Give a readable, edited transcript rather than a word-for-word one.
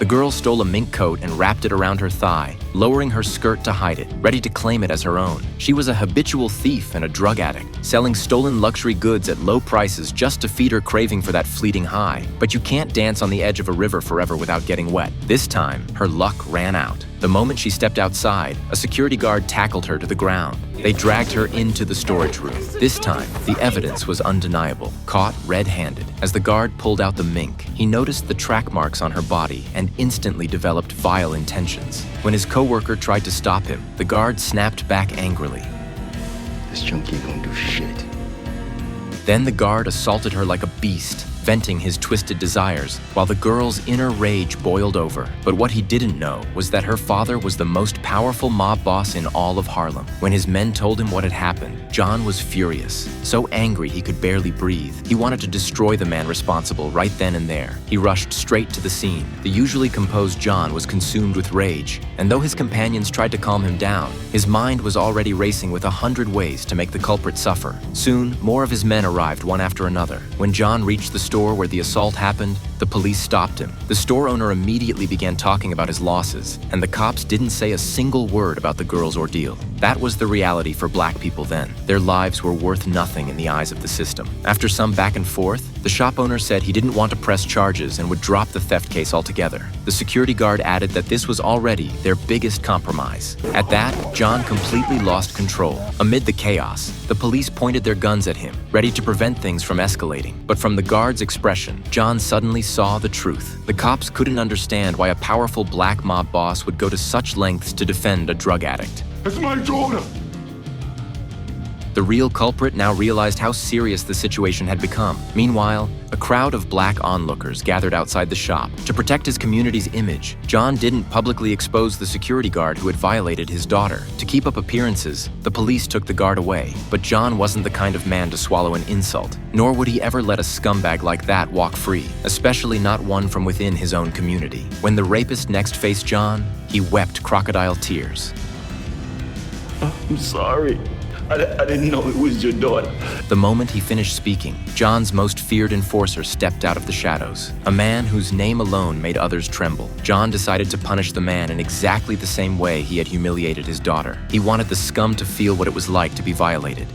The girl stole a mink coat and wrapped it around her thigh, lowering her skirt to hide it, ready to claim it as her own. She was a habitual thief and a drug addict, selling stolen luxury goods at low prices just to feed her craving for that fleeting high. But you can't dance on the edge of a river forever without getting wet. This time, her luck ran out. The moment she stepped outside, a security guard tackled her to the ground. They dragged her into the storage room. This time, the evidence was undeniable, caught red-handed. As the guard pulled out the mink, he noticed the track marks on her body and instantly developed vile intentions. When his coworker tried to stop him, the guard snapped back angrily. This junkie ain't gonna do shit. Then the guard assaulted her like a beast, venting his twisted desires, while the girl's inner rage boiled over. But what he didn't know was that her father was the most powerful mob boss in all of Harlem. When his men told him what had happened, John was furious, so angry he could barely breathe. He wanted to destroy the man responsible right then and there. He rushed straight to the scene. The usually composed John was consumed with rage, and though his companions tried to calm him down, his mind was already racing with 100 ways to make the culprit suffer. Soon, more of his men arrived one after another. When John reached the store where the assault happened, the police stopped him. The store owner immediately began talking about his losses, and the cops didn't say a single word about the girl's ordeal. That was the reality for black people then. Their lives were worth nothing in the eyes of the system. After some back and forth, the shop owner said he didn't want to press charges and would drop the theft case altogether. The security guard added that this was already their biggest compromise. At that, John completely lost control. Amid the chaos, the police pointed their guns at him, ready to prevent things from escalating. But from the guard's expression, John suddenly saw the truth. The cops couldn't understand why a powerful black mob boss would go to such lengths to defend a drug addict. That's my daughter! The real culprit now realized how serious the situation had become. Meanwhile, a crowd of black onlookers gathered outside the shop. To protect his community's image, John didn't publicly expose the security guard who had violated his daughter. To keep up appearances, the police took the guard away. But John wasn't the kind of man to swallow an insult, nor would he ever let a scumbag like that walk free, especially not one from within his own community. When the rapist next faced John, he wept crocodile tears. I'm sorry. I didn't know it was your daughter. The moment he finished speaking, John's most feared enforcer stepped out of the shadows, a man whose name alone made others tremble. John decided to punish the man in exactly the same way he had humiliated his daughter. He wanted the scum to feel what it was like to be violated,